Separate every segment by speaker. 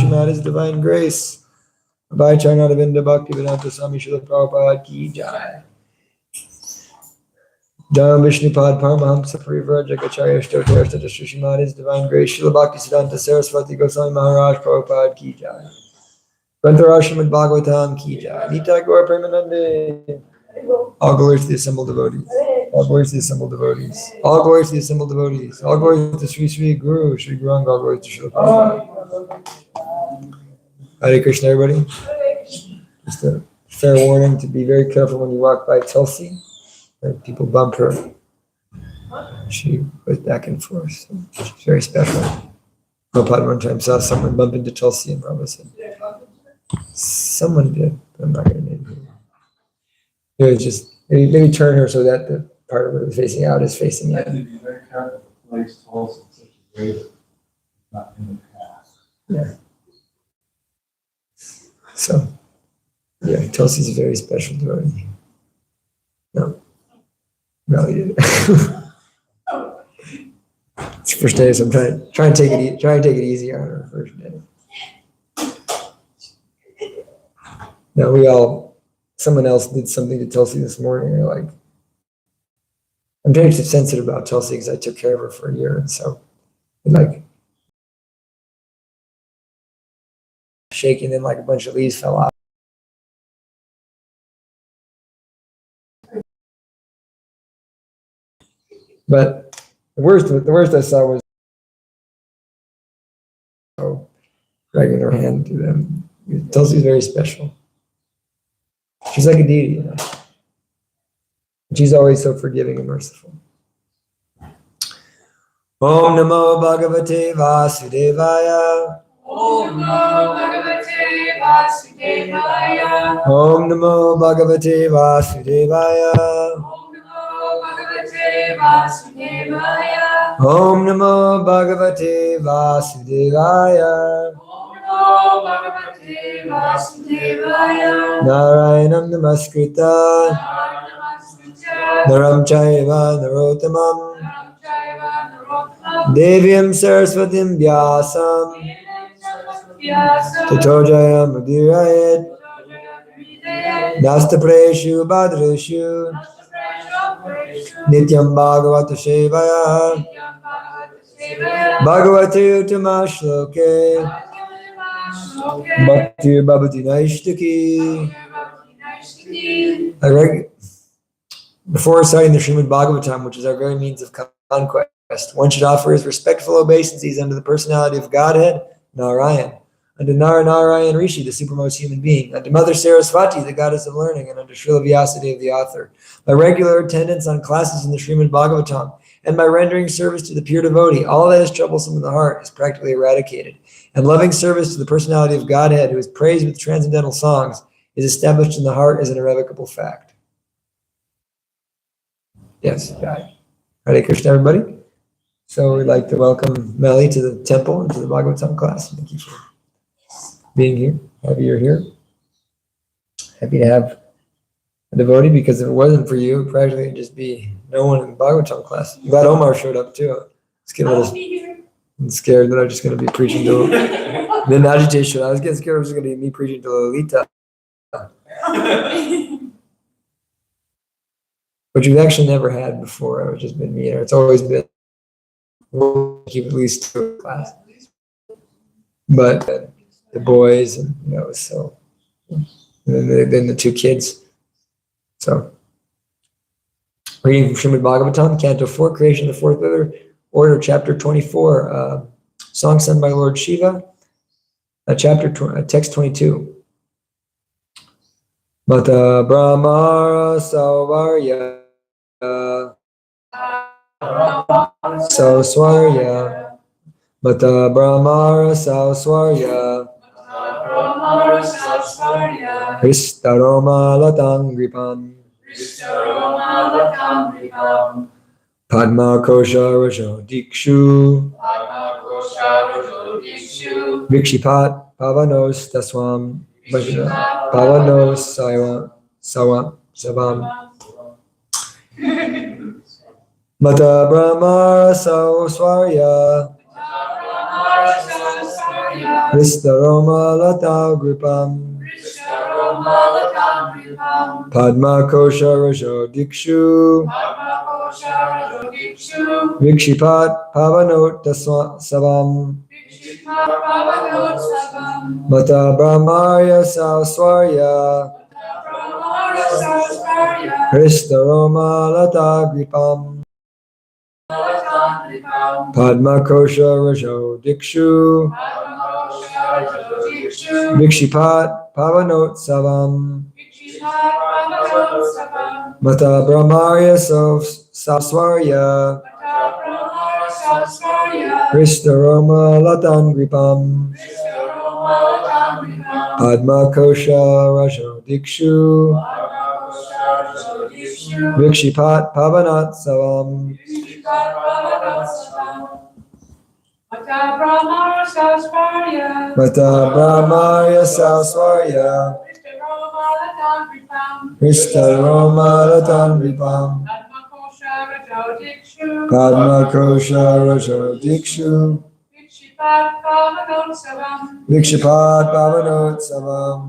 Speaker 1: Srimad is divine grace. Bhai Charnadavinda Bhakti Vedanta Swami Srila Prabhupada Ki Jai. Dham Vishnupad Paramahamsa Parivrajaka Acharya Stotar Stada Srimad is divine grace. Srila Bhakti Siddhanta Saraswati Goswami Maharaj Prabhupada Ki Jai. Granthara Srimad Bhagavatam Ki Jai. Nita Gaur Premanande. All glories to the assembled devotees. All glories to the assembled devotees. All glories to the assembled devotees. All glories to Sri Sri Guru, Sri Gauranga. All glories to Srila Prabhupada. Hare Krishna, everybody. Just a fair warning to be very careful when you walk by Tulsi. People bump her. She goes back and forth. So she's very special. Prabhupada one time saw someone bump into Tulsi and Prabhupada said, someone did, but I'm not going to name him. It was just, maybe turn her so that the part of her that's facing out is facing in.
Speaker 2: I have to be very careful to place Tulsi in such a way that not in the past.
Speaker 1: Yeah. So, yeah, Tulsi's a very special devotee. No, Rally did. It's the first day, so I'm trying to take it easy on her first day. No, someone else did something to Tulsi this morning. And I'm very sensitive about Tulsi because I took care of her for a year, and so shaking, and a bunch of leaves fell out. But the worst I saw was dragging her hand to them. Tulsi's very special. She's like a deity, you know. She's always so forgiving and merciful. Om Namo Bhagavate Vasudevaya.
Speaker 3: Om Namo Bhagavate Vasudevaya.
Speaker 1: Om Namo Bhagavate Vasudevaya. Om Namo Bhagavate Vasudevaya. Narayanam Namaskritya Naram Chaiva Narottamam Devyam Saraswatim Vyasam Tato Jayam Udirayet Nastapreshu Bhadreshu Nityam Bhagavata Shevaya Bhagavati Uttama Shloke Bhakti Bhavati Naishtaki. Before reciting the Srimad Bhagavatam, which is our very means of conquest, One should offer his respectful obeisances unto the personality of Godhead, Narayan, unto Narayan Rishi, the supermost human being, unto Mother Saraswati, the goddess of learning, and unto Srila Vyasadeva, the author. By regular attendance on classes in the Srimad Bhagavatam, and by rendering service to the pure devotee, all that is troublesome in the heart is practically eradicated. And loving service to the personality of Godhead, who is praised with transcendental songs, is established in the heart as an irrevocable fact. Yes, Hare Krishna, everybody. So we'd like to welcome Melly to the temple and to the Bhagavatam class. Thank you for being here. Happy you're here. Happy to have a devotee, because if it wasn't for you, it'd practically just be no one in the Bhagavatam class. I'm glad Omar showed up too. I'm scared that I'm just going to be preaching to then agitation. I was getting scared it was going to be me preaching to Lolita. Which we've actually never had before. It's just been me and her. It's always been, we'll keep at least 2 class. But the boys, and so, and then the 2 kids. So, reading from Srimad Bhagavatam, Canto 4, Creation of the 4th Order, Chapter 24, song sung by Lord Shiva, text 22. Mata Brahmara Sauvarya Sauswarya Mata Brahmara Sauswarya Histaroma Latangripan Padma Kosha Rajo Dikshu Vikshipat Pavanos Taswam Pavanos Savam Mata Brahma Sauswarya Vistaroma Lata Gripam Padma Kosha Rajo Dikshu Vikshipat Pavanot Savam Mata Brahmarya Sauswarya Histaroma Lata Gripam Padma Kosha Rajo Dikshu Vikshipat Pavanot Savam Mata Brahmarya Sauswarya Histaroma Latan Gripam Padma Kosha Rajo Dikshu Vikshipat Pavanat Savam Mata Brahmarya Sauswarya Histaroma Latan Gripam Padma Kosha Rajo Dikshu Vikshipat Pavanot Savam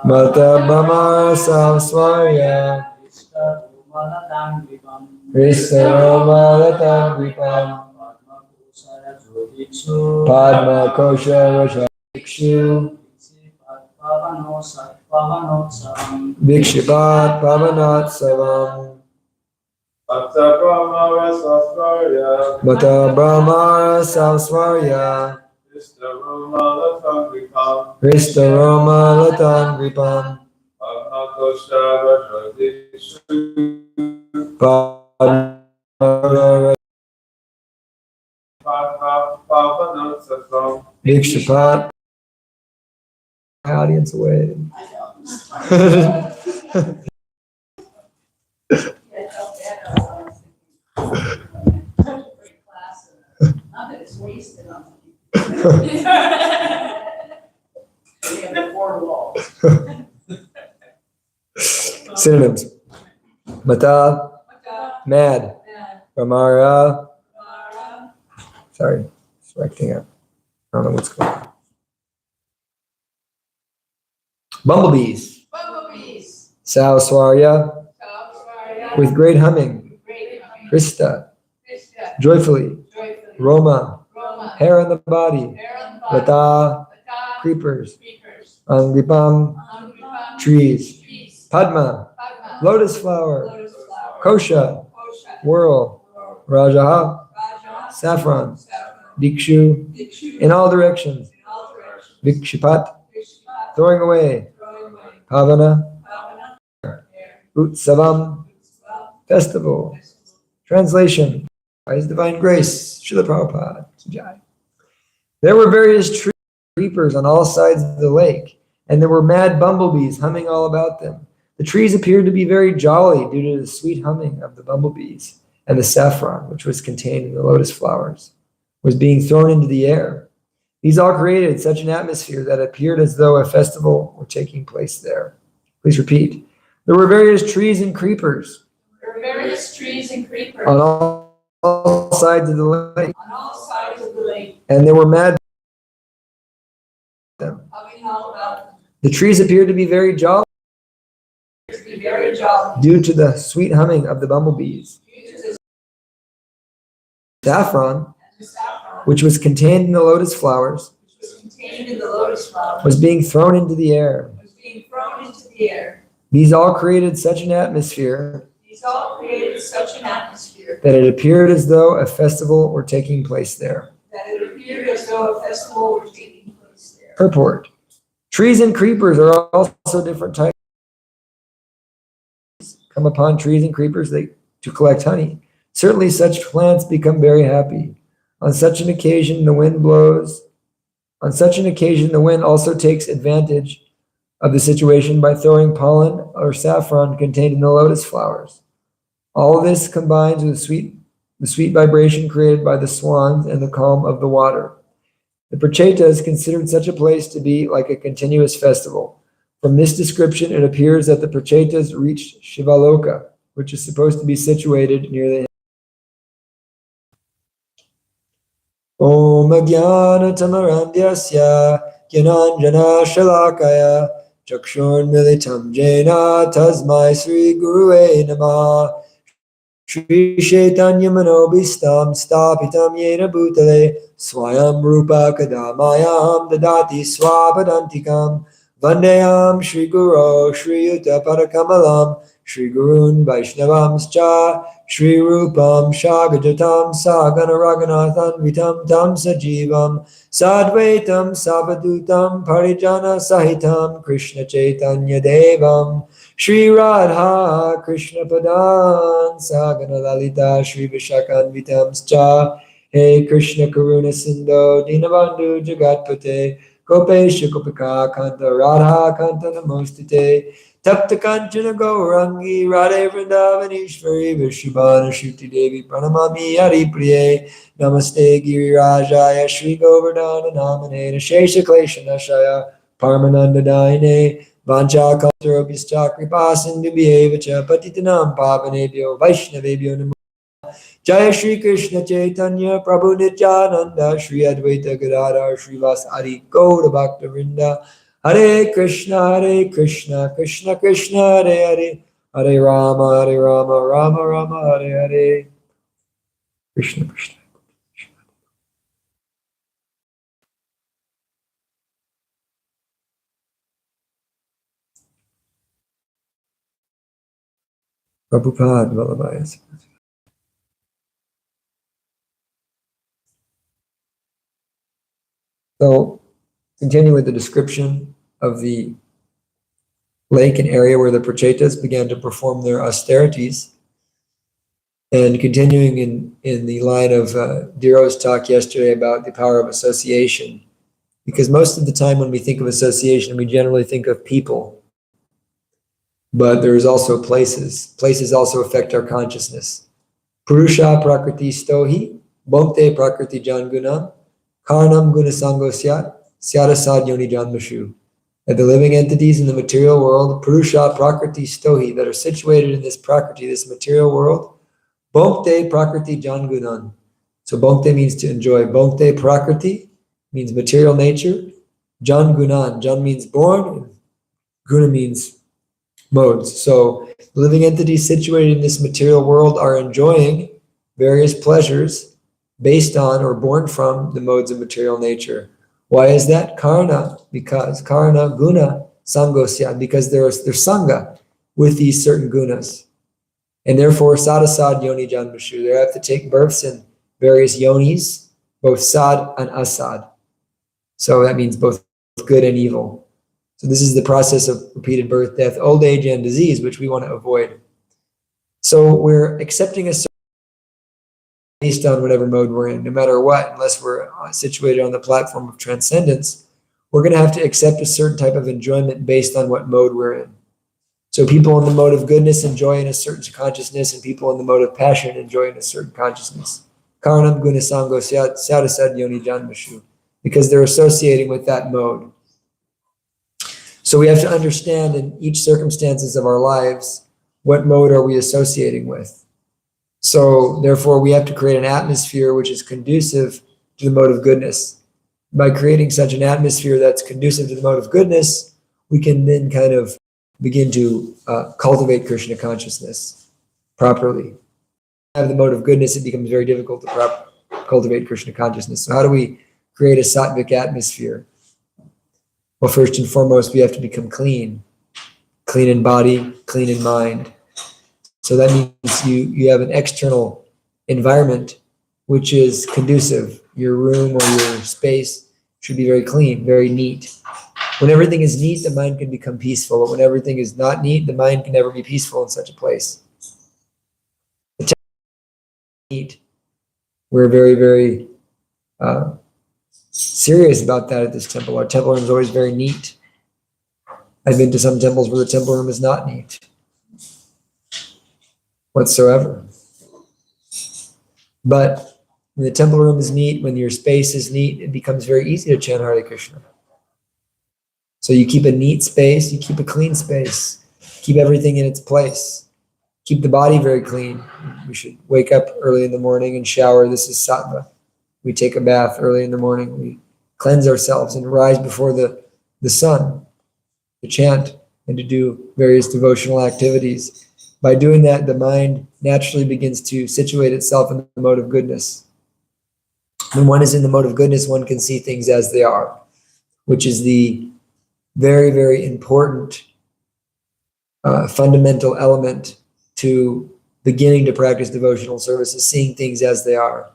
Speaker 1: Mata Brahmara Sauswarya Histaroma Latan Gripam Padma Kosha Rajo Dikshu Vikshipat Pavanat Savam Mata Brahmara Sauswarya Histaroma Latan Gripam Vikshipat audience away. Synonyms: Mata, mad. Brahmara, sorry, it's acting up. I don't know what's going on. Bumblebees. Sauswarya, with great humming. Krista, joyfully. Roma, hair on the body. Lata, creepers. Angripam, trees. Padma, lotus flower. Kosha,
Speaker 3: Kosha,
Speaker 1: whirl,
Speaker 3: Whirl,
Speaker 1: Rajaha,
Speaker 3: Raja,
Speaker 1: saffron,
Speaker 3: Saffron,
Speaker 1: Dikshu,
Speaker 3: Dikshu,
Speaker 1: in all directions,
Speaker 3: in all directions,
Speaker 1: Vikshipat,
Speaker 3: Vishpat,
Speaker 1: throwing away,
Speaker 3: throwing away,
Speaker 1: Pavana,
Speaker 3: Bhavana, air,
Speaker 1: Utsavam,
Speaker 3: Utsav,
Speaker 1: festival.
Speaker 3: festival.
Speaker 1: Translation by His Divine Grace, Srila Prabhupada. Jai. There were various trees and creepers on all sides of the lake, and there were mad bumblebees humming all about them. The trees appeared to be very jolly due to the sweet humming of the bumblebees, and the saffron, which was contained in the lotus flowers, was being thrown into the air. These all created such an atmosphere that it appeared as though a festival were taking place there. Please repeat. There were various trees and creepers
Speaker 3: There were various trees and creepers
Speaker 1: on all sides of the lake,
Speaker 3: on all sides of the lake,
Speaker 1: and there were mad them.
Speaker 3: humming all about them.
Speaker 1: The trees appeared to be very jolly
Speaker 3: To be very jolly,
Speaker 1: due to the sweet humming of the bumblebees.
Speaker 3: due to
Speaker 1: Saffron,
Speaker 3: the saffron,
Speaker 1: which was contained in the lotus flowers,
Speaker 3: which was contained in the lotus flower,
Speaker 1: was being thrown into the air.
Speaker 3: was being thrown into the air.
Speaker 1: These all created such an atmosphere
Speaker 3: These all created such an atmosphere
Speaker 1: that it appeared as though a festival were taking place there.
Speaker 3: that it appeared as though a festival were taking place there.
Speaker 1: Purport. Trees and creepers are also different types. Come upon trees and creepers to collect honey. Certainly such plants become very happy. On such an occasion, the wind blows. On such an occasion, the wind also takes advantage of the situation by throwing pollen or saffron contained in the lotus flowers. All of this combines with the sweet vibration created by the swans and the calm of the water. The Pracheta is considered such a place to be like a continuous festival. From this description, it appears that the Prachetas reached Shivaloka, which is supposed to be situated near the Om Jnana Tamarandhyasya Gyananjana Shalakaya Chakshur Militam Jena Tasmai Sri Gurue Namah Shri Chaitanya Manobhistam Stapitam Yena Bhutale Swayam Rupa Kadamayam Dadati Swapadantikam Vandeyam Shri Guru Shri Yuta Padakamalam Shri Gurun Vaishnavamscha Shri Rupam Shagajatam Sagana Raghunathan Vitam Tam Sajivam Sadvaitam Savadutam Parijana Sahitam Krishna Chaitanya Devam Shri Radha Krishna Padan Sagana Lalita Shri Vishakan Vitamscha Hey Krishna Karuna Sindho Dinabandhu Jagatpate Gopesha Gopika Kanta Radha Kanta Namostate Tapta Kanchana Gaurangi Radhe Vrindavanishvari Vishubhana Shruti Devi Pranamami Hari Priye Namaste Girirajaya Shri Govardhana Namane Shesha Klesha Nashaya Parmananda Daine Vancha Kaltarobhischa Kripa Sindhu Bhyevacha Patitanam Pavanebhyo Vaishnavebhyo Namo Jaya Shri Krishna Chaitanya Prabhu Nityananda Shri Advaita Gadadhar Srivas Adi Gaura Bhakta Vrinda Hare Krishna Krishna Krishna Hare Hare Hare Rama Rama Rama Hare Hare Krishna Krishna. Prabhupada Vallabhaya. So, continue with the description of the lake and area where the Prachetas began to perform their austerities. And continuing in the line of Dhiro's talk yesterday about the power of association. Because most of the time when we think of association, we generally think of people. But there's also places. Places also affect our consciousness. Purusha prakriti stohi, bhakte prakriti jangunam, karnam gunasango syat, syadasad yoni janmashu. That the living entities in the material world, Purusha prakriti stohi, that are situated in this prakriti, this material world, bhakte prakriti jangunan. So bhakte means to enjoy. Bhakte prakriti means material nature. Jangunan, jan means born, and guna means modes. So living entities situated in this material world are enjoying various pleasures based on or born from the modes of material nature. Why is that? Karna, because karna, guna, sangosya, because there's sangha with these certain gunas. And therefore, sad asad yoni janmashu. They have to take births in various yonis, both sad and asad. So that means both good and evil. So this is the process of repeated birth, death, old age, and disease, which we want to avoid. So we're accepting a certain based on whatever mode we're in, no matter what, unless we're situated on the platform of transcendence, we're going to have to accept a certain type of enjoyment based on what mode we're in. So people in the mode of goodness enjoy in a certain consciousness, and people in the mode of passion enjoy in a certain consciousness. Karanam gunasango sadasad yoni janmashu, because they're associating with that mode. So we have to understand in each circumstances of our lives, what mode are we associating with? So therefore, we have to create an atmosphere which is conducive to the mode of goodness. By creating such an atmosphere that's conducive to the mode of goodness, we can then kind of begin to cultivate Krishna consciousness properly. Have the mode of goodness, it becomes very difficult to cultivate Krishna consciousness. So how do we create a sattvic atmosphere? Well, first and foremost, we have to become clean in body, clean in mind. So that means you have an external environment which is conducive. Your room or your space should be very clean, very neat. When everything is neat, the mind can become peaceful. But when everything is not neat, the mind can never be peaceful in such a place. The temple is neat. We're very, very serious about that at this temple. Our temple room is always very neat. I've been to some temples where the temple room is not neat whatsoever. But when the temple room is neat, when your space is neat, it becomes very easy to chant Hare Krishna. So you keep a neat space, you keep a clean space, keep everything in its place. Keep the body very clean. We should wake up early in the morning and shower. This is sattva. We take a bath early in the morning. We cleanse ourselves and rise before the sun to chant and to do various devotional activities. By doing that, the mind naturally begins to situate itself in the mode of goodness. When one is in the mode of goodness, one can see things as they are, which is the very, very important fundamental element to beginning to practice devotional service, is seeing things as they are.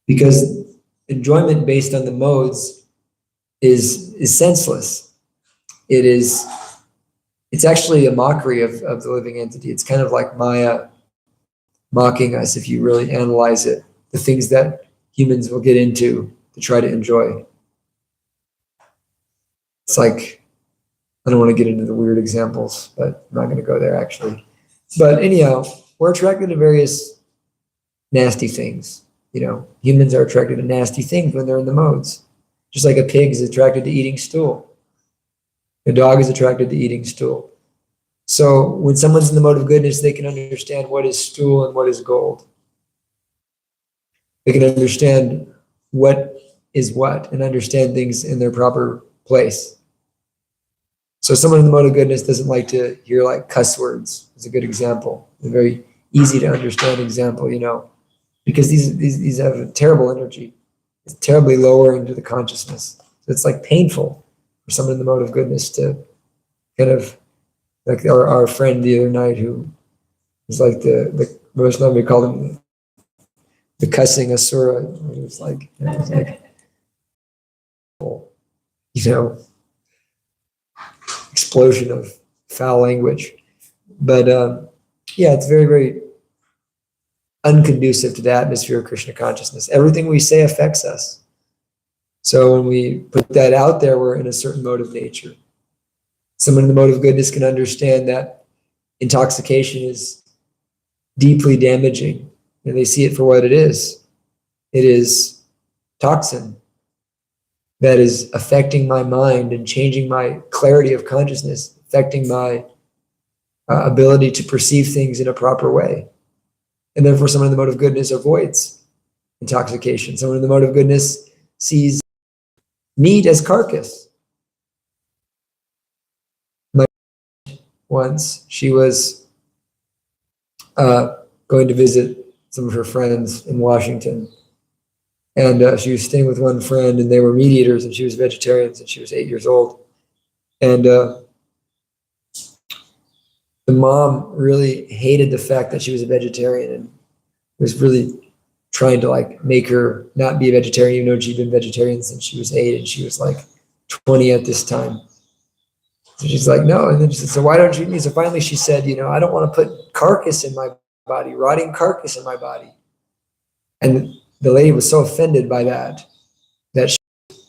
Speaker 1: Because enjoyment based on the modes is senseless. It's actually a mockery of the living entity. It's kind of like Maya mocking us if you really analyze it, the things that humans will get into to try to enjoy. It's like, I don't want to get into the weird examples, but I'm not going to go there actually. But anyhow, we're attracted to various nasty things. You know, humans are attracted to nasty things when they're in the modes. Just like a pig is attracted to eating stool. A dog is attracted to eating stool. So when someone's in the mode of goodness, they can understand what is stool and what is gold. They can understand what is what and understand things in their proper place. So someone in the mode of goodness doesn't like to hear like cuss words. It's a good example. A very easy to understand example, you know, because these have a terrible energy. It's terribly lowering to the consciousness. So it's like painful for someone in the mode of goodness to kind of, like our friend the other night who was like the Vaishnava, we called him the cussing asura. It was like, you know, explosion of foul language. But yeah, it's very, very unconducive to the atmosphere of Krishna consciousness. Everything we say affects us. So when we put that out there, we're in a certain mode of nature. Someone in the mode of goodness can understand that intoxication is deeply damaging, and they see it for what it is. It is toxin that is affecting my mind and changing my clarity of consciousness, affecting my ability to perceive things in a proper way. And therefore, someone in the mode of goodness avoids intoxication. Someone in the mode of goodness sees meat as carcass. Once she was going to visit some of her friends in Washington, and she was staying with one friend, and they were meat eaters, and she was vegetarian, and she was 8 years old. And the mom really hated the fact that she was a vegetarian and was really trying to like make her not be a vegetarian, even though she'd been vegetarian since she was 8 and she was like 20 at this time. So she's like, no. And then she said, so why don't you eat me? So finally she said, I don't want to put carcass in my body, rotting carcass in my body. And the lady was so offended by that, the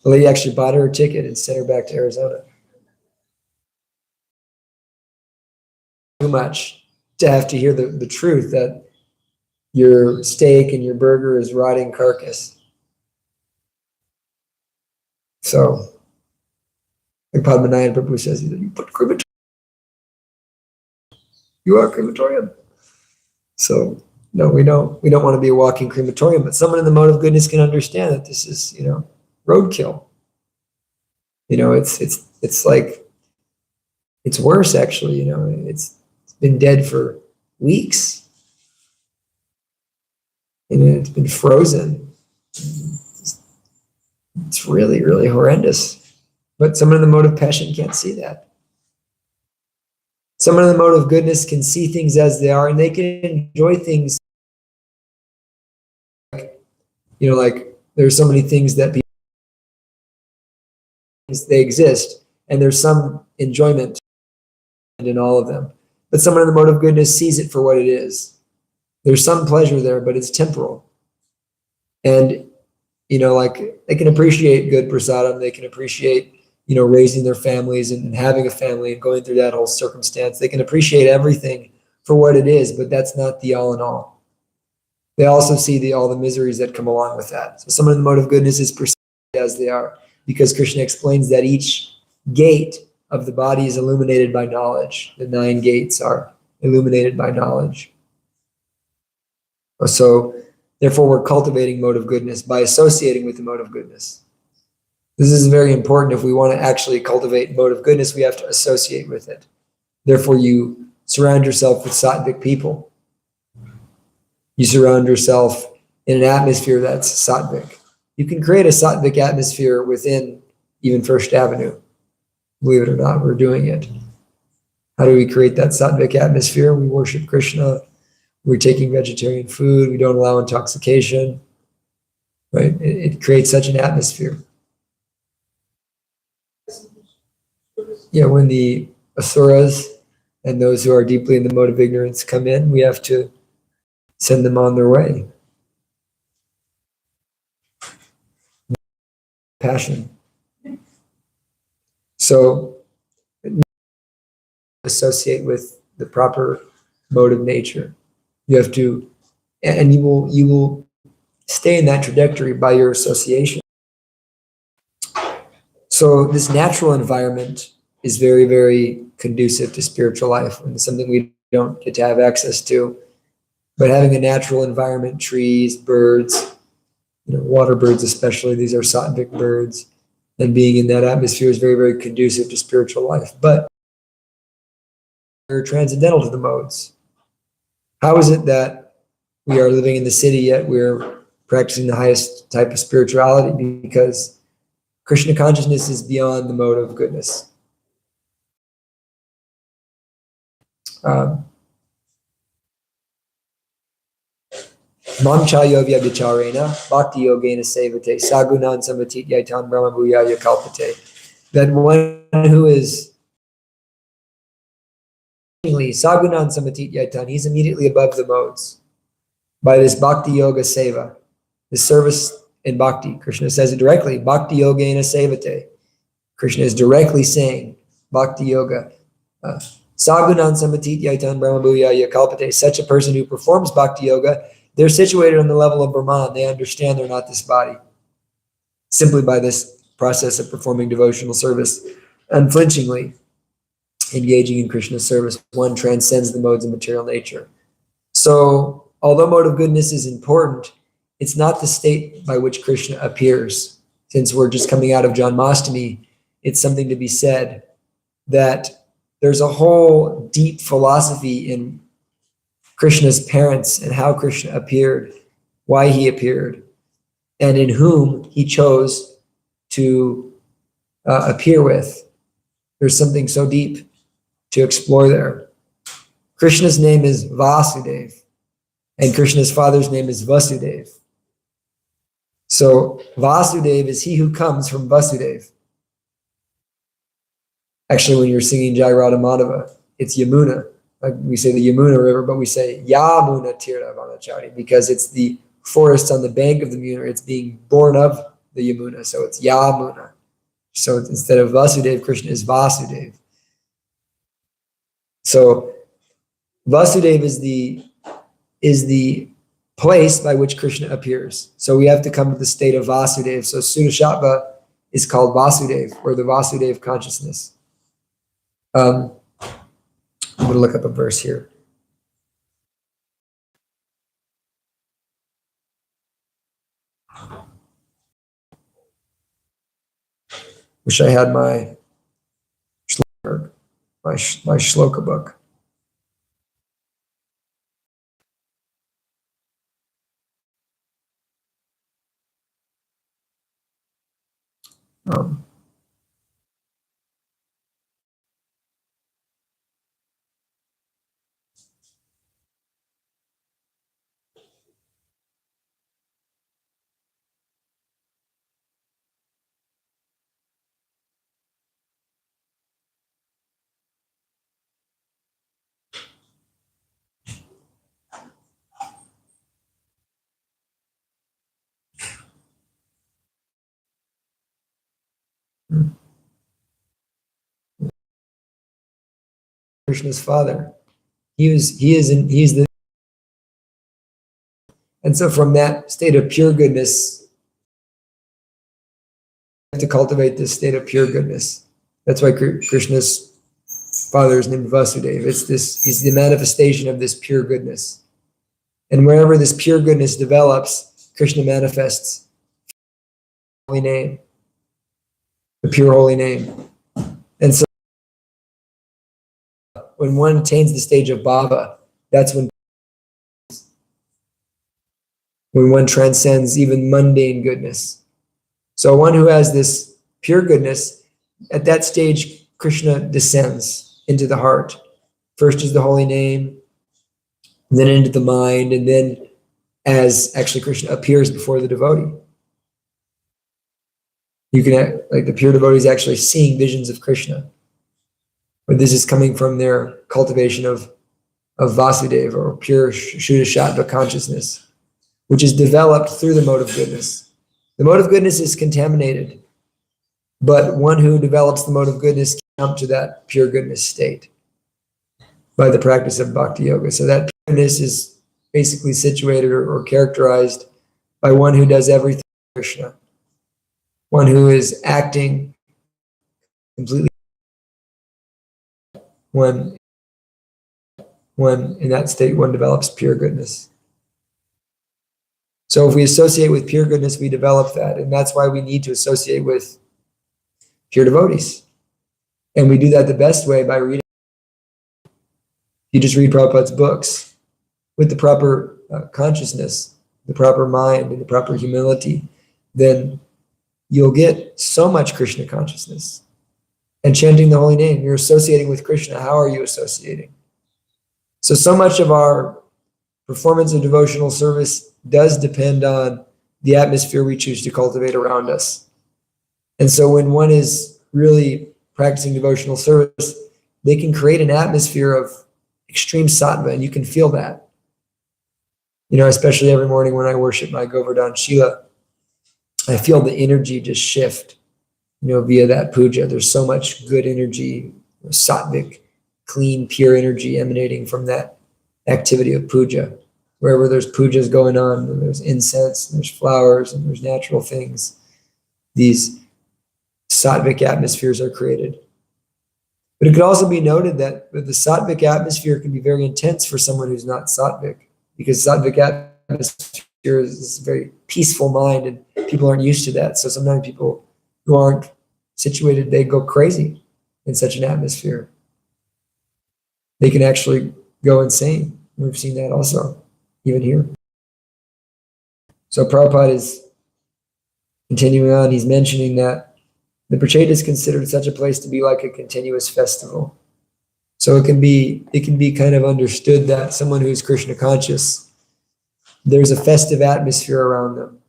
Speaker 1: lady actually bought her a ticket and sent her back to Arizona. Too much to have to hear the truth that your steak and your burger is rotting carcass. So, like Padmanabhan Prabhu says, you put crematorium. You are crematorium. So, no, we don't want to be a walking crematorium, but someone in the mode of goodness can understand that this is, roadkill. It's like, it's worse actually, it's been dead for weeks. And it's been frozen. It's really, really horrendous. But someone in the mode of passion can't see that. Someone in the mode of goodness can see things as they are, and they can enjoy things. Like there's so many things that they exist, and there's some enjoyment in all of them. But someone in the mode of goodness sees it for what it is. There's some pleasure there, but it's temporal. And, like they can appreciate good prasadam, they can appreciate, raising their families and having a family and going through that whole circumstance. They can appreciate everything for what it is, but that's not the all in all. They also see all the miseries that come along with that. So someone in the mode of goodness is perceived as they are, because Krishna explains that each gate of the body is illuminated by knowledge. The 9 gates are illuminated by knowledge. So therefore, we're cultivating mode of goodness by associating with the mode of goodness. This is very important. If we want to actually cultivate mode of goodness, we have to associate with it. Therefore, you surround yourself with sattvic people. You surround yourself in an atmosphere that's sattvic. You can create a sattvic atmosphere within even First Avenue. Believe it or not, we're doing it. How do we create that sattvic atmosphere? We worship Krishna. We're taking vegetarian food. We don't allow intoxication. Right? It creates such an atmosphere. Yeah, when the asuras and those who are deeply in the mode of ignorance come in, we have to send them on their way. Passion. So associate with the proper mode of nature. You have to, and you will stay in that trajectory by your association. So this natural environment is very, very conducive to spiritual life, and it's something we don't get to have access to. But having a natural environment, trees, birds, water birds especially, these are sattvic birds, and being in that atmosphere is very, very conducive to spiritual life. But they're transcendental to the modes. How is it that we are living in the city yet we're practicing the highest type of spirituality? Because Krishna consciousness is beyond the mode of goodness. Mam chalyovya vicharena bhakti yogena sevate sagunan samatit yaitan brahma bhuyaya kalpate. That one who is sagunan samatit yaitan, he's immediately above the modes by this bhakti yoga seva, this service in bhakti. Krishna says it directly, bhakti yogena sevate. Krishna is directly saying bhakti yoga. Sagunan samatit yaitan brahma bhuyaya kalpate. Such a person who performs bhakti yoga, they're situated on the level of Brahman. They understand they're not this body. Simply by this process of performing devotional service, unflinchingly engaging in Krishna's service, one transcends the modes of material nature. So, although mode of goodness is important, it's not the state by which Krishna appears. Since we're just coming out of Janmashtami, it's something to be said that there's a whole deep philosophy in Krishna's parents and how Krishna appeared, why he appeared, and in whom he chose to appear with. There's something so deep to explore there. Krishna's name is Vasudev, and Krishna's father's name is Vasudev. So Vasudev is he who comes from Vasudev. Actually, when you're singing Jai Radha Madhava, it's Yamuna. Like we say the Yamuna River, but we say Yamuna Tira Vanachari because it's the forest on the bank of the Yamuna. It's being born of the Yamuna, so it's Yamuna. So instead of Vasudev, Krishna is Vasudev. So Vasudev is the place by which Krishna appears. So we have to come to the state of Vasudev. So Sudashatva is called Vasudev, or the Vasudev consciousness. I'm going to look up a verse here. Wish I had my shloka book. Krishna's father. He's the, and so from that state of pure goodness, we have to cultivate this state of pure goodness. That's why Krishna's father is named Vasudeva. He's the manifestation of this pure goodness. And wherever this pure goodness develops, Krishna manifests the holy name, the pure holy name. And so when one attains the stage of bhava, that's when one transcends even mundane goodness. So one who has this pure goodness, at that stage, Krishna descends into the heart. First is the holy name, then into the mind, and then as actually Krishna appears before the devotee. You can, like the pure devotee is actually seeing visions of Krishna. But this is coming from their cultivation of Vasudeva, or pure Shuddha consciousness, which is developed through the mode of goodness. The mode of goodness is contaminated, but one who develops the mode of goodness can come to that pure goodness state by the practice of bhakti yoga. So that pureness is basically situated or characterized by one who does everything for Krishna, one who is acting completely when in that state one develops pure goodness. So if we associate with pure goodness, we develop that. And that's why we need to associate with pure devotees. And we do that the best way by reading. You just read Prabhupada's books with the proper consciousness, the proper mind, and the proper humility, then you'll get so much Krishna consciousness. And chanting the holy name, you're associating with Krishna. How are you associating? So much of our performance of devotional service does depend on the atmosphere we choose to cultivate around us. And so when one is really practicing devotional service, they can create an atmosphere of extreme sattva, and you can feel that. You know, especially every morning when I worship my Govardhan Shila, I feel the energy just shift, you know, via that puja. There's so much good energy, sattvic, clean, pure energy emanating from that activity of puja. Wherever there's pujas going on, and there's incense, and there's flowers, and there's natural things, these sattvic atmospheres are created. But it could also be noted that the sattvic atmosphere can be very intense for someone who's not sattvic, because sattvic atmosphere is a very peaceful mind, and people aren't used to that. So sometimes people who aren't situated, they go crazy in such an atmosphere. They can actually go insane. We've seen that also, even here. So Prabhupada is continuing on. He's mentioning that the Pracheta is considered such a place to be like a continuous festival. So it can be kind of understood that someone who's Krishna conscious, there's a festive atmosphere around them.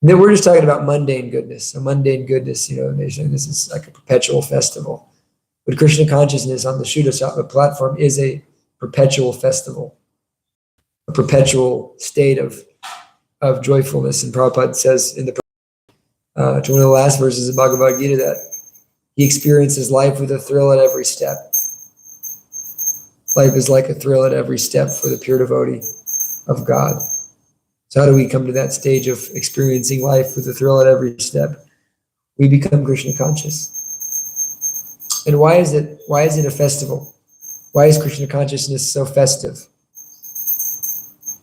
Speaker 1: And then we're just talking about mundane goodness. So mundane goodness, this is like a perpetual festival. But Krishna consciousness on the Shuddha platform is a perpetual festival, a perpetual state of joyfulness. And Prabhupada says in to one of the last verses of Bhagavad Gita that he experiences life with a thrill at every step. Life is like a thrill at every step for the pure devotee of God. So how do we come to that stage of experiencing life with a thrill at every step? We become Krishna conscious. And why is it a festival? Why is Krishna consciousness so festive?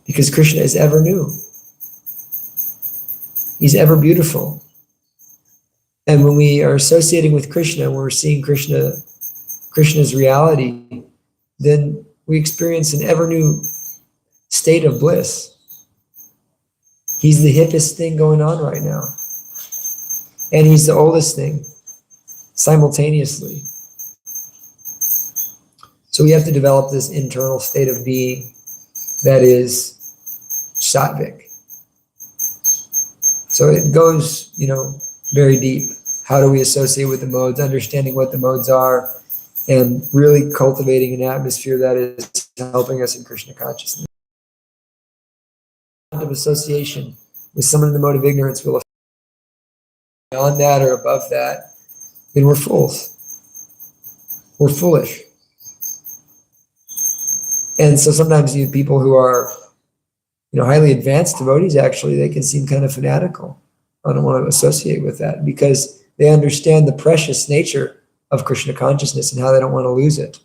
Speaker 1: Because Krishna is ever new. He's ever beautiful. And when we are associating with Krishna, when we're seeing Krishna's reality, then we experience an ever new state of bliss. He's the hippest thing going on right now. And he's the oldest thing simultaneously. So we have to develop this internal state of being that is sattvic. So it goes, very deep. How do we associate with the modes, understanding what the modes are, and really cultivating an atmosphere that is helping us in Krishna consciousness. Of association with someone in the mode of ignorance will affect beyond that or above that, then we're fools. We're foolish. And so sometimes you people who are, highly advanced devotees, actually, they can seem kind of fanatical. I don't want to associate with that because they understand the precious nature of Krishna consciousness and how they don't want to lose it.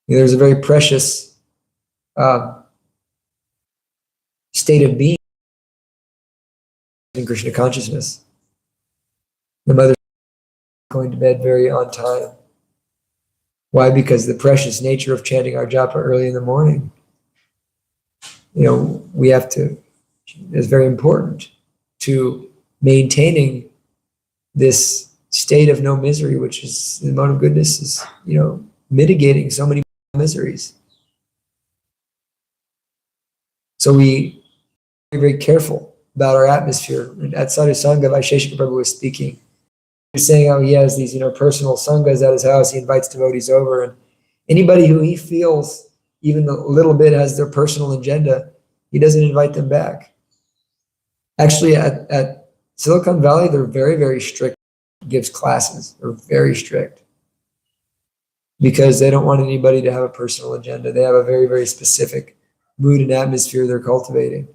Speaker 1: There's a very precious state of being in Krishna consciousness. The mother going to bed very on time. Why? Because the precious nature of chanting our japa early in the morning. We have to, it's very important to maintaining this state of no misery, which is the mode of goodness is, mitigating so many miseries. So we are very careful about our atmosphere. And at Sadhusanga, Vaisheshika Prabhu was speaking. He was saying how he has these, personal sanghas at his house. He invites devotees over, and anybody who he feels even a little bit has their personal agenda, he doesn't invite them back. Actually, at Silicon Valley, they're very, very strict. Gives classes. They're very strict because they don't want anybody to have a personal agenda. They have a very, very specific mood and atmosphere they're cultivating.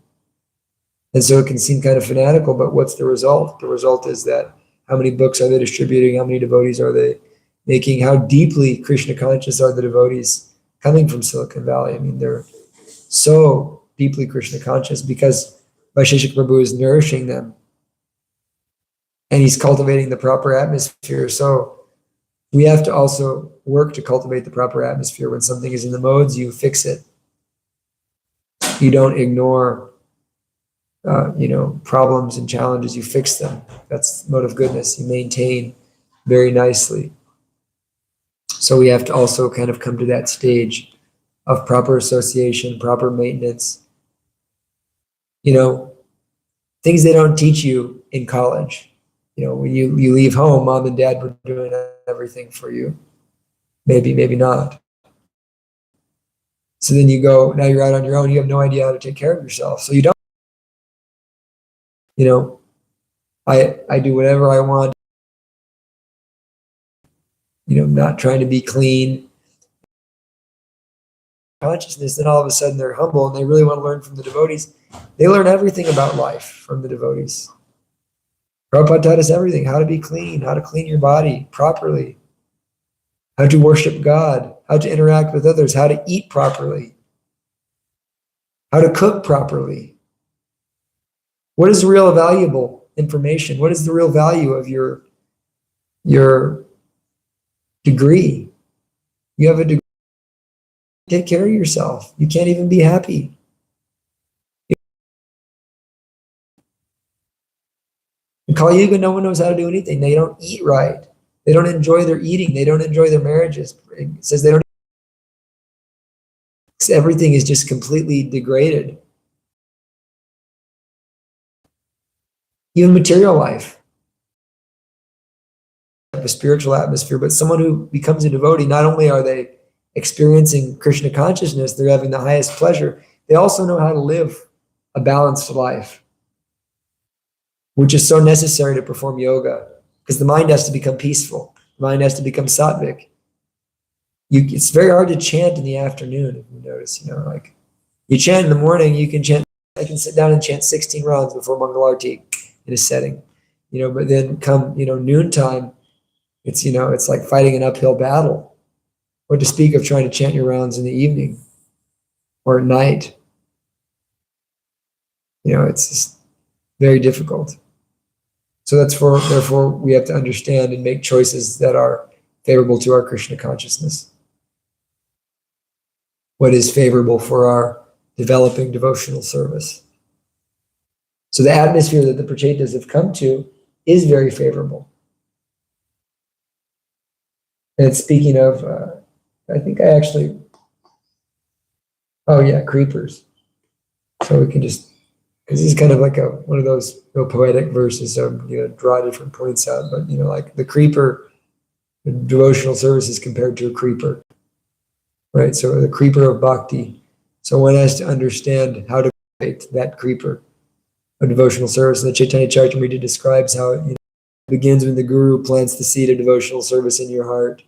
Speaker 1: And so it can seem kind of fanatical, but what's the result? The result is that how many books are they distributing? How many devotees are they making? How deeply Krishna conscious are the devotees coming from Silicon Valley? I mean, they're so deeply Krishna conscious because Vaisheshika Prabhu is nourishing them. And he's cultivating the proper atmosphere. So we have to also work to cultivate the proper atmosphere. When something is in the modes, you fix it. You don't ignore problems and challenges, you fix them. That's mode of goodness. You maintain very nicely. So we have to also kind of come to that stage of proper association, proper maintenance. Things they don't teach you in college. When you leave home, mom and dad were doing everything for you. Maybe, maybe not. So then you go, now you're out on your own, you have no idea how to take care of yourself. So you don't. I do whatever I want, not trying to be clean. Consciousness, then all of a sudden they're humble and they really want to learn from the devotees. They learn everything about life from the devotees. Prabhupada taught us everything, how to be clean, how to clean your body properly, how to worship God, how to interact with others, how to eat properly, how to cook properly. What is real valuable information? What is the real value of your degree? You have a degree. Take care of yourself. You can't even be happy. In Kali Yuga, no one knows how to do anything. They don't eat right. They don't enjoy their eating. They don't enjoy their marriages. It says they don't. Everything is just completely degraded. Even material life, a spiritual atmosphere, but someone who becomes a devotee, not only are they experiencing Krishna consciousness, they're having the highest pleasure, they also know how to live a balanced life, which is so necessary to perform yoga, because the mind has to become peaceful. The mind has to become sattvic. It's very hard to chant in the afternoon, if you notice, like you chant in the morning, I can sit down and chant 16 rounds before Mangalarti in a setting, but then come, noontime, it's like fighting an uphill battle. Or to speak of trying to chant your rounds in the evening or at night. It's just very difficult. So therefore we have to understand and make choices that are favorable to our Krishna consciousness. What is favorable for our developing devotional service. So the atmosphere that the Prachetas have come to is very favorable. And speaking of, I think I actually, creepers. So we can just, because this is kind of like one of those real poetic verses, so draw different points out, but like the creeper, the devotional service is compared to a creeper, right? So the creeper of bhakti. So one has to understand how to cultivate that creeper of devotional service. And the Chaitanya Charitamrita describes how it begins when the guru plants the seed of devotional service in your heart.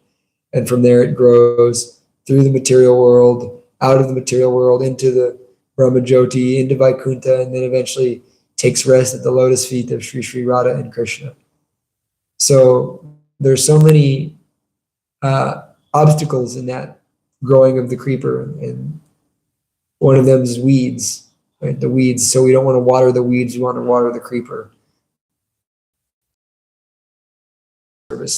Speaker 1: And from there it grows through the material world, out of the material world, into the Brahmajyoti, into Vaikuntha, and then eventually takes rest at the lotus feet of Sri Sri Radha and Krishna. So there's so many obstacles in that growing of the creeper, and one of them is weeds, right? The weeds. So we don't want to water the weeds, we want to water the creeper.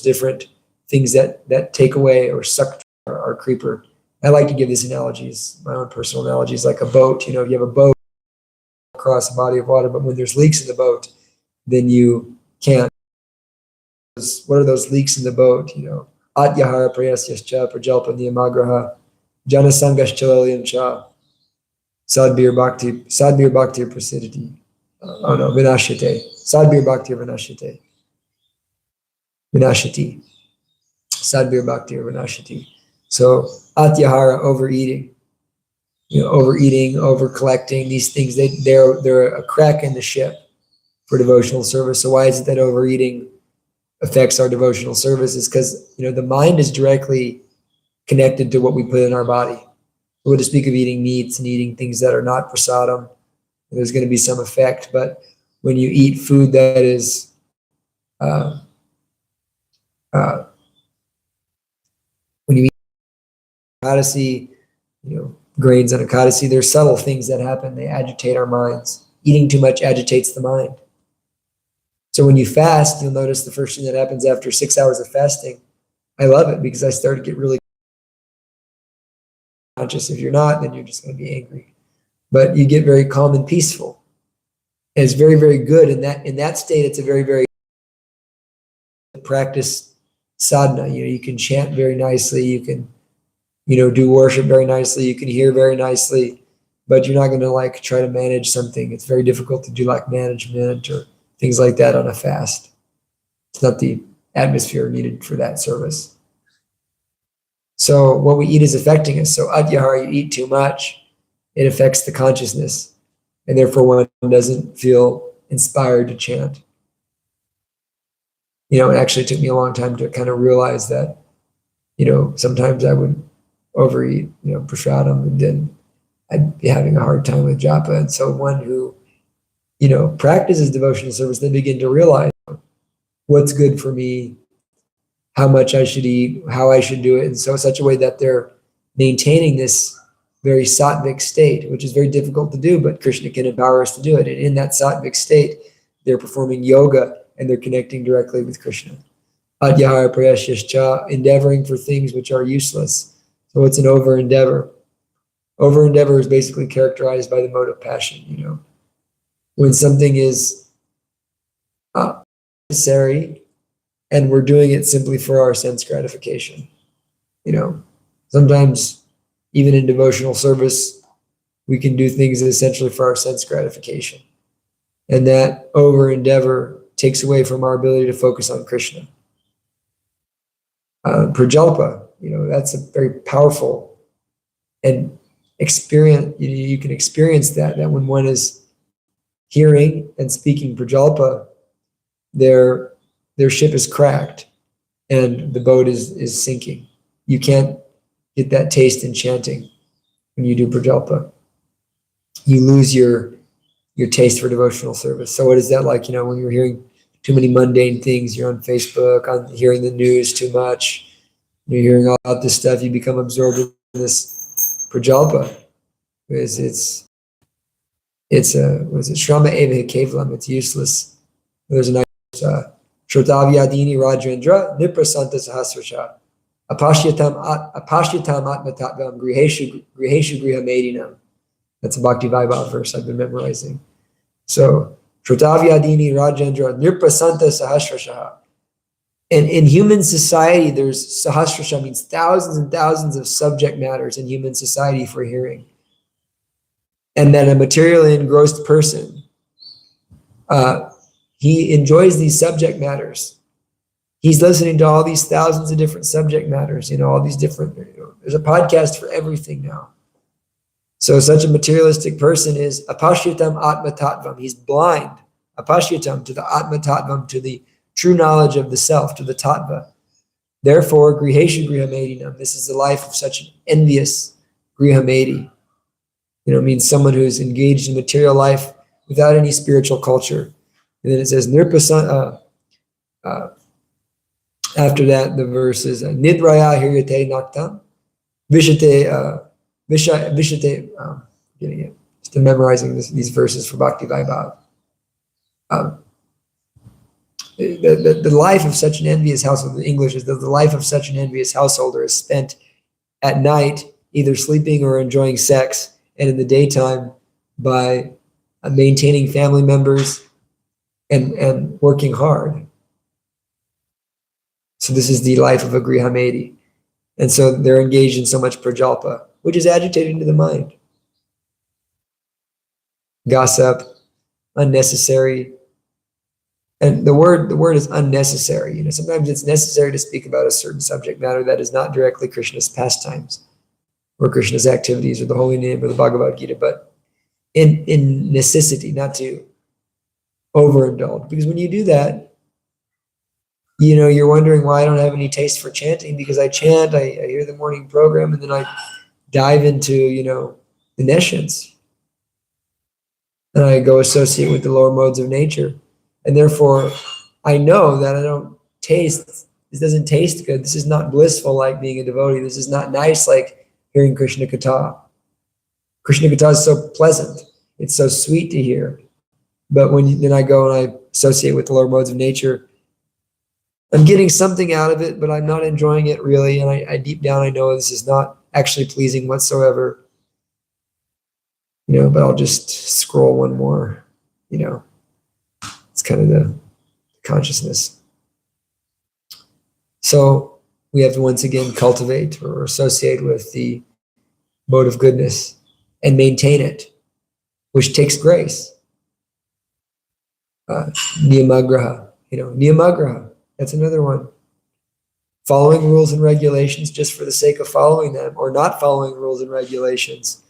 Speaker 1: Different things that take away or suck our creeper. I like to give these analogies, my own personal analogies, like a boat. You have a boat across a body of water, but when there's leaks in the boat, then you can't. What are those leaks in the boat? Atyahara prayasyascha prajalpa niyamagraha janasangaschalaliam cha sadbir bhakti prasiditi. Vinashyate. Sadbir bhakti vinashyate. Vinashyati. Sadbir bhakti vinashyati. So atyahara, overeating. Overeating, over collecting, these things, they're a crack in the ship for devotional service. So why is it that overeating affects our devotional service? Is because the mind is directly connected to what we put in our body. We'll just speak of eating meats and eating things that are not prasadam. There's going to be some effect, but when you eat food that is when you eat ekadasi, grains on ekadasi, there's subtle things that happen. They agitate our minds. Eating too much agitates the mind. So when you fast, you'll notice the first thing that happens after 6 hours of fasting. I love it because I start to get really conscious. If you're not, then you're just going to be angry. But you get very calm and peaceful. And it's very, very good. In that state, it's a very, very practice sadhana. You can chant very nicely. You can, do worship very nicely. You can hear very nicely. But you're not going to try to manage something. It's very difficult to do management or things like that on a fast. It's not the atmosphere needed for that service. So what we eat is affecting us. So atyahara, you eat too much, it affects the consciousness. And therefore one doesn't feel inspired to chant. It actually took me a long time to kind of realize that, sometimes I would overeat, prasadam, and then I'd be having a hard time with japa. And so one who, practices devotional service, they begin to realize what's good for me, how much I should eat, how I should do it, and so such a way that they're maintaining this very sattvic state, which is very difficult to do, but Krishna can empower us to do it. And in that sattvic state, they're performing yoga and they're connecting directly with Krishna. Adyahara prayasyascha, endeavoring for things which are useless. So it's an over endeavor. Over endeavor is basically characterized by the mode of passion. When something is necessary, and we're doing it simply for our sense gratification. Sometimes even in devotional service, we can do things essentially for our sense gratification. And that over endeavor takes away from our ability to focus on Krishna. Prajalpa, that's a very powerful and experience. You can experience that when one is hearing and speaking Prajalpa, their ship is cracked and the boat is sinking. You can't get that taste in chanting when you do Prajalpa. You lose your taste for devotional service. So what is that like? When you're hearing too many mundane things, you're on Facebook, on hearing the news too much, you're hearing all about this stuff, you become absorbed in this Prajalpa. It's Shrama Eva Kevalam, it's useless. There's a nice Shrotavyadini Rajendra Niprasanta Sahasrasha Apashyatam Atmatatvam Griheshu Grihamedinam. That's a Bhakti Vaibhav verse I've been memorizing. So Shrotavyadini Rajendra Niprasanta Sahasrasha. And in human society, there's Sahasrasha means thousands and thousands of subject matters in human society for hearing. And that a materially engrossed person, he enjoys these subject matters. He's listening to all these thousands of different subject matters, all these different, there's a podcast for everything now. So such a materialistic person is apashyatam atma tattvam. He's blind, apashyatam, to the atma tattvam, to the true knowledge of the self, to the tattva. Therefore, griheshu grihamedinam, this is the life of such an envious grihamedi. Means someone who's engaged in material life without any spiritual culture. And then it says, after that, the verse is, Nidraya hiryate naktam, vishate, getting it, just memorizing these verses for Bhakti Vaibhav. The life of such an envious household, in English is that the life of such an envious householder is spent at night either sleeping or enjoying sex, and in the daytime by maintaining family members and working hard. So this is the life of a Grihamedi. And so they're engaged in so much prajalpa, which is agitating to the mind. Gossip, unnecessary. And the word is unnecessary. Sometimes it's necessary to speak about a certain subject matter that is not directly Krishna's pastimes or Krishna's activities or the holy name or the Bhagavad Gita, but in necessity, not to overindulge. Because when you do that, you're wondering why I don't have any taste for chanting, because I chant, I hear the morning program, and then I dive into, the nescience. And I go associate with the lower modes of nature. And therefore, I know that this doesn't taste good. This is not blissful like being a devotee. This is not nice like hearing Krishna Katha. Krishna Katha is so pleasant. It's so sweet to hear. But then I go and I associate with the lower modes of nature, I'm getting something out of it, but I'm not enjoying it really. And I deep down, I know this is not actually pleasing whatsoever. But I'll just scroll one more, It's kind of the consciousness. So we have to once again cultivate or associate with the mode of goodness and maintain it, which takes grace. Niyamagraha, Niyamagraha, that's another one. Following rules and regulations just for the sake of following them, or not following rules and regulations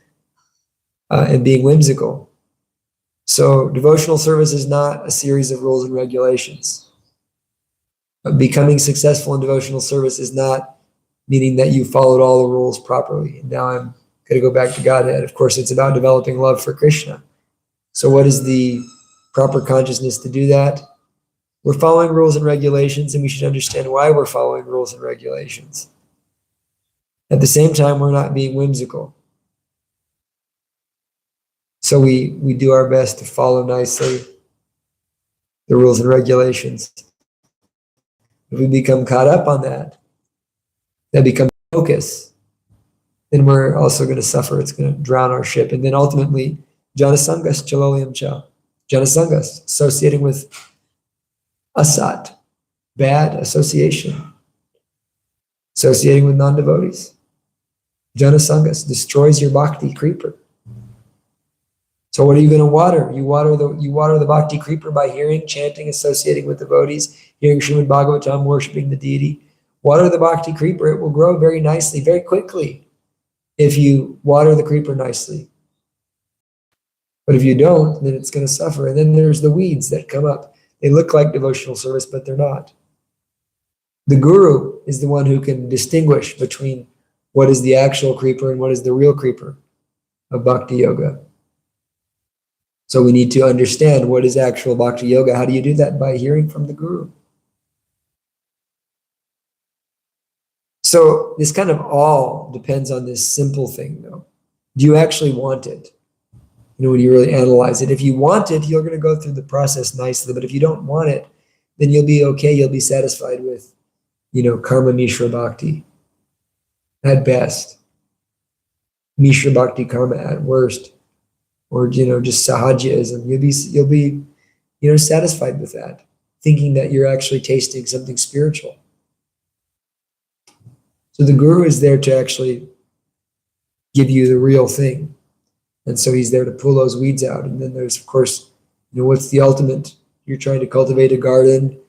Speaker 1: and being whimsical. So devotional service is not a series of rules and regulations. Becoming successful in devotional service is not meaning that you followed all the rules properly. And now I'm going to go back to Godhead. Of course, it's about developing love for Krishna. So what is the proper consciousness to do that? We're following rules and regulations, and we should understand why we're following rules and regulations. At the same time, we're not being whimsical. So we do our best to follow nicely the rules and regulations. If we become caught up on that becomes focus, then we're also going to suffer. It's going to drown our ship. And then ultimately, janasangas chaloyam cha. Janasangas, associating with asat, bad association. Associating with non-devotees. Jana Sangas destroys your bhakti creeper. So what are you going to water? You water the bhakti creeper by hearing, chanting, associating with devotees, hearing Srimad Bhagavatam, worshiping the deity. Water the bhakti creeper. It will grow very nicely, very quickly, if you water the creeper nicely. But if you don't, then it's going to suffer. And then there's the weeds that come up. They look like devotional service, but they're not. The guru is the one who can distinguish between what is the actual creeper and what is the real creeper of bhakti yoga. So we need to understand what is actual bhakti yoga. How do you do that? By hearing from the guru. So this kind of all depends on this simple thing, though. Do you actually want it? When you really analyze it. If you want it, you're going to go through the process nicely. But if you don't want it, then you'll be okay. You'll be satisfied with, karma mishra bhakti at best. Mishra bhakti karma at worst. Or, just sahajaism. You'll be, satisfied with that, thinking that you're actually tasting something spiritual. So the guru is there to actually give you the real thing. And so he's there to pull those weeds out. And then there's, of course, what's the ultimate? You're trying to cultivate a garden.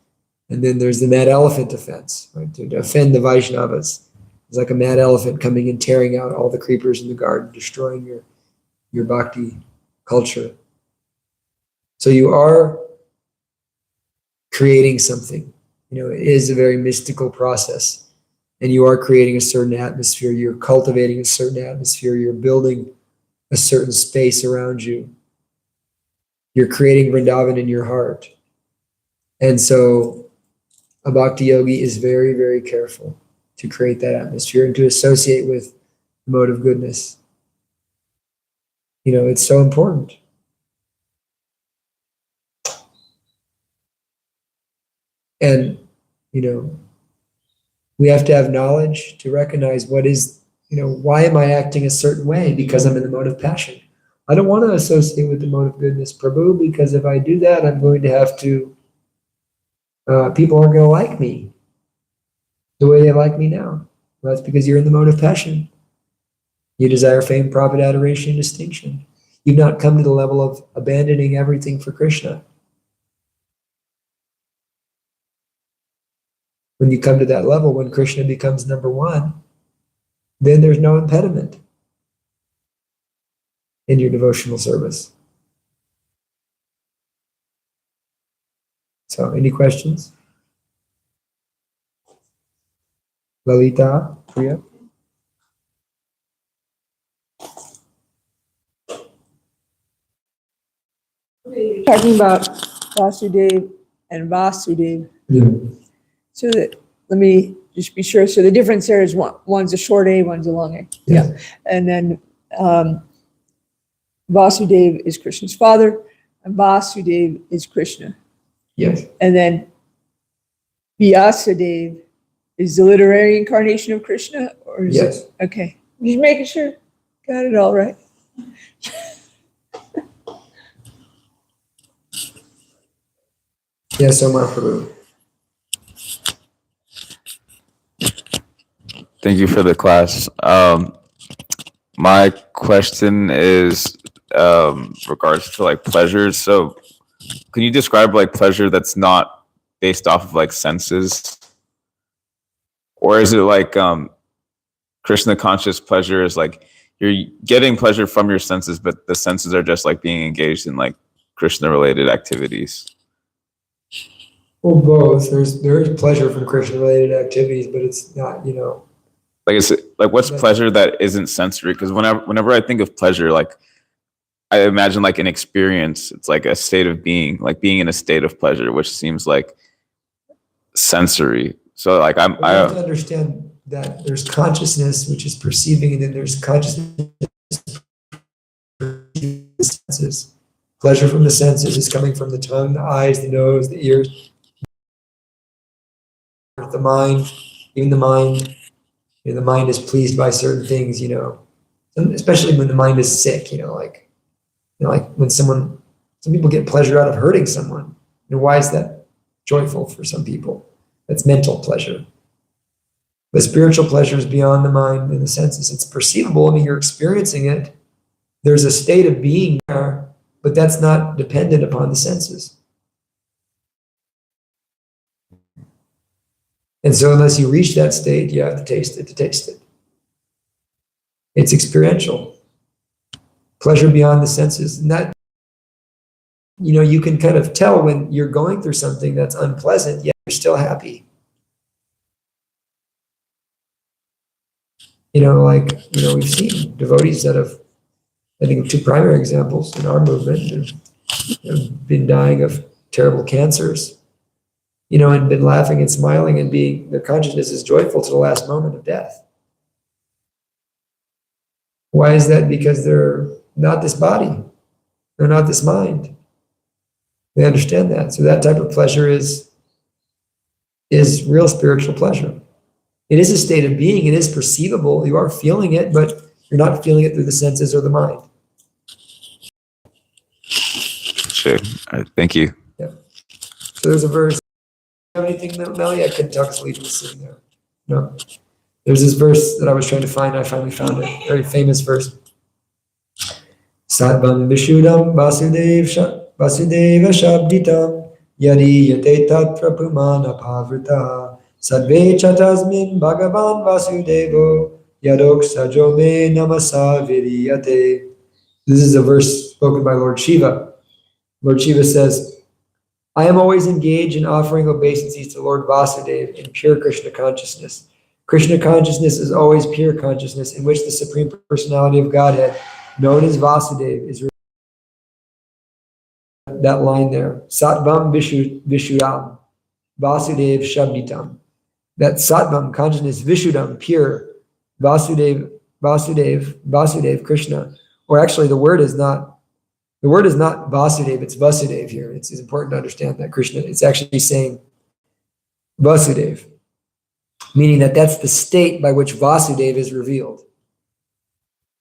Speaker 1: And then there's the mad elephant offense, right? To offend the Vaishnavas. It's like a mad elephant coming and tearing out all the creepers in the garden, destroying your bhakti culture. So you are creating something. It is a very mystical process. And you are creating a certain atmosphere. You're cultivating a certain atmosphere. You're building a certain space around you. You're creating Vrindavan in your heart. And so a bhakti yogi is very, very careful to create that atmosphere and to associate with the mode of goodness. It's so important. And, we have to have knowledge to recognize what is, why am I acting a certain way? Because I'm in the mode of passion. I don't want to associate with the mode of goodness, Prabhu, because if I do that, I'm going to have to, people aren't going to like me the way they like me now. Well, that's because you're in the mode of passion. You desire fame, profit, adoration, and distinction. You've not come to the level of abandoning everything for Krishna. When you come to that level, when Krishna becomes number one, then there's no impediment in your devotional service. So, any questions? Lalita, Priya?
Speaker 4: Talking about Vasudev and Vasudev.
Speaker 1: Yeah.
Speaker 4: So let me just be sure. So the difference there is one's a short A, one's a long A.
Speaker 1: Yeah.
Speaker 4: And then Vasudev is Krishna's father, and Vasudev is Krishna.
Speaker 1: Yes.
Speaker 4: And then Vyasadeva is the literary incarnation of Krishna, or is
Speaker 1: Yes.
Speaker 4: it? Okay, just making sure. Got it all right.
Speaker 1: Yes, Omar Prabhu.
Speaker 5: Thank you for the class. My question is regards to pleasures. So can you describe pleasure that's not based off of senses? Or is it Krishna conscious pleasure is you're getting pleasure from your senses, but the senses are just being engaged in Krishna related activities?
Speaker 1: Well, both. There is pleasure from Krishna related activities, but it's not,
Speaker 5: What's pleasure that isn't sensory? Because whenever I think of pleasure, I imagine an experience. It's a state of being, being in a state of pleasure, which seems sensory. So I
Speaker 1: have to understand that there's consciousness, which is perceiving, and then there's consciousness perceiving the senses. Pleasure from the senses is coming from the tongue, the eyes, the nose, the ears, the mind, even the mind. The mind is pleased by certain things, especially when the mind is sick, when some people get pleasure out of hurting someone. Why is that joyful for some people? That's mental pleasure. But spiritual pleasure is beyond the mind and the senses. It's perceivable. I mean, you're experiencing it. There's a state of being there, but that's not dependent upon the senses. And so unless you reach that state, you have to taste it to taste it. It's experiential. Pleasure beyond the senses. And that, you can kind of tell when you're going through something that's unpleasant, yet you're still happy. We've seen devotees that have, I think, two primary examples in our movement, have been dying of terrible cancers, and been laughing and smiling and their consciousness is joyful to the last moment of death. Why is that? Because they're not this body. They're not this mind. They understand that. So that type of pleasure is real spiritual pleasure. It is a state of being. It is perceivable. You are feeling it, but you're not feeling it through the senses or the mind.
Speaker 5: Sure. All right, thank you.
Speaker 1: Yeah. So there's a verse. Do you have anything, Melly? I couldn't tell because Legion was sitting there. No. There's this verse that I was trying to find. I finally found it. Very famous verse. Sarvam Vishudam Vasudeva Shabditam Yadi Yate Tatra Pumana Pavrita Sadve Chatasmin Bhagavan Vasudevo Yadok Sajome Namasa Viriyate. This is a verse spoken by Lord Shiva. Lord Shiva says, I am always engaged in offering obeisances to Lord Vasudeva in pure Krishna consciousness. Krishna consciousness is always pure consciousness in which the Supreme Personality of Godhead, known as Vasudeva, is that line there. Sattvam Vishuddham, Vasudeva Shabditam. That Sattvam, consciousness, Vishuddham, pure, Vasudeva, Krishna. Or actually the word is not Vasudeva, it's Vasudeva here. It's important to understand that Krishna, it's actually saying Vasudeva, meaning that that's the state by which Vasudeva is revealed.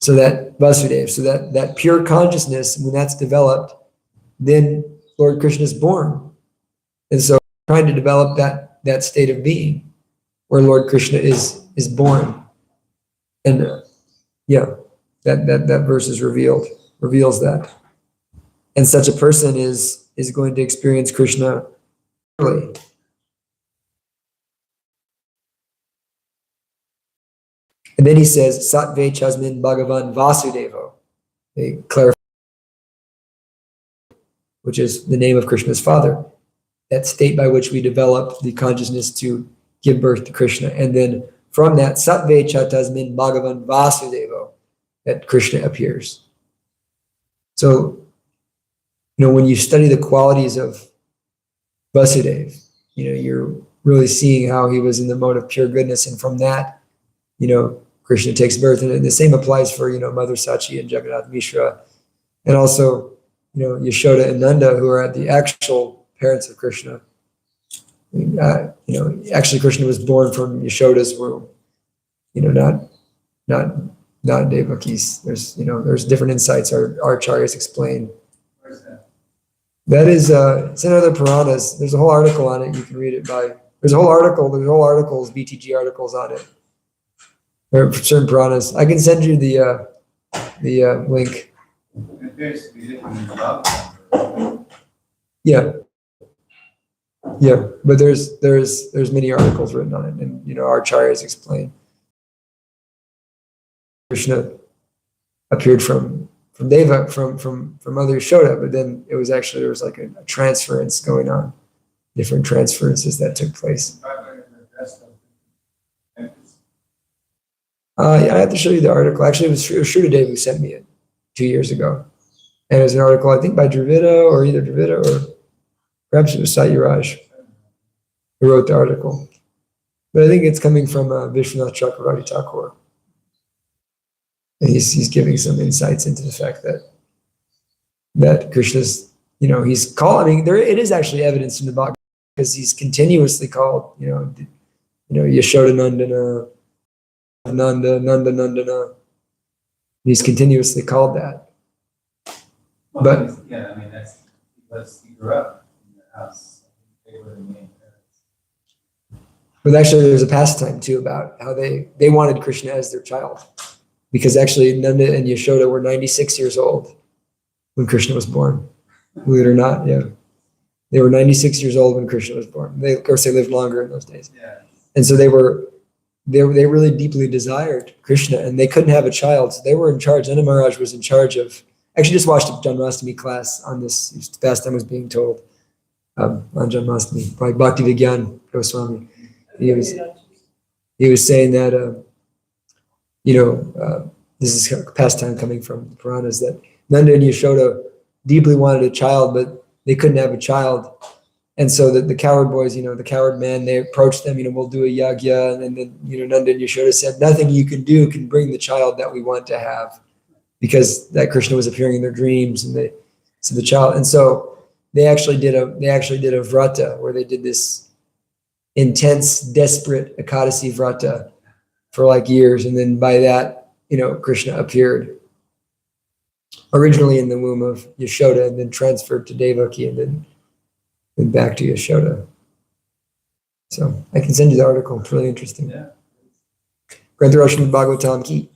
Speaker 1: So that Vasudeva, so that pure consciousness, when that's developed, then Lord Krishna is born. And so trying to develop that state of being where Lord Krishna is born. And that verse is reveals that. And such a person is going to experience Krishna early. And then he says, Sattve Chasmin Bhagavan Vasudevo. They clarify, which is the name of Krishna's father. That state by which we develop the consciousness to give birth to Krishna. And then from that, Sattve Chatasmin Bhagavan Vasudevo, that Krishna appears. So, when you study the qualities of Vasudeva, you're really seeing how he was in the mode of pure goodness. And from that, Krishna takes birth. And the same applies for, Mother Sachi and Jagannath Mishra. And also, Yashoda and Nanda, who are the actual parents of Krishna. Actually Krishna was born from Yashoda's womb, not Devaki's. There's different insights our acharyas explain.
Speaker 2: Where's that?
Speaker 1: That is, it's in other Puranas. There's a whole article on it. You can read it there's whole articles, BTG articles on it. Or certain Puranas. I can send you the link.
Speaker 2: It appears to be different in the Bhagavatam.
Speaker 1: Yeah, but there's many articles written on it, and our acharyas explain. Krishna appeared from Deva, from Mother Yashoda, but then there was like a transference going on, different transferences that took place. I have to show you the article. Actually, it was Shrudadeva who sent me it 2 years ago. And it was an article, I think, by Dravida, or either Dravida or perhaps it was Satyaraj who wrote the article. But I think it's coming from Vishwanath Chakravarti Thakur. And he's giving some insights into the fact that Krishna's, he's calling, it is actually evidence in the Bhagavatam, because he's continuously called, Yashoda Nandana, Nanda. He's continuously called that.
Speaker 2: Well,
Speaker 1: But
Speaker 2: that's because he grew up in the house. They were the main parents.
Speaker 1: But actually, there's a pastime too about how they wanted Krishna as their child, because actually Nanda and Yashoda were 96 years old when Krishna was born. Believe it or not, yeah, they were 96 years old when Krishna was born. Of course, they lived longer in those days,
Speaker 2: Yeah.
Speaker 1: and so they really deeply desired Krishna, and they couldn't have a child, so they were in charge. Nanda Maharaj was in charge of. Actually, just watched a Janmashtami class on this. Pastime was being told on Janmashtami by Bhakti Vigyan Goswami. He was saying that this is a pastime coming from the Puranas, that Nanda and Yashoda deeply wanted a child, but they couldn't have a child. And so the coward boys, the coward men, they approached them, we'll do a yagya. And then, Nanda and Yashoda said, nothing you can do can bring the child that we want to have, because that Krishna was appearing in their dreams. And the child, and so they actually did a vrata where they did this intense, desperate Ekadasi vrata for like years. And then by that, Krishna appeared originally in the womb of Yashoda and then transferred to Devaki and then back to Yashoda. So I can send you the article. It's really interesting.
Speaker 2: Yeah.
Speaker 1: Srimad Bhagavatam ki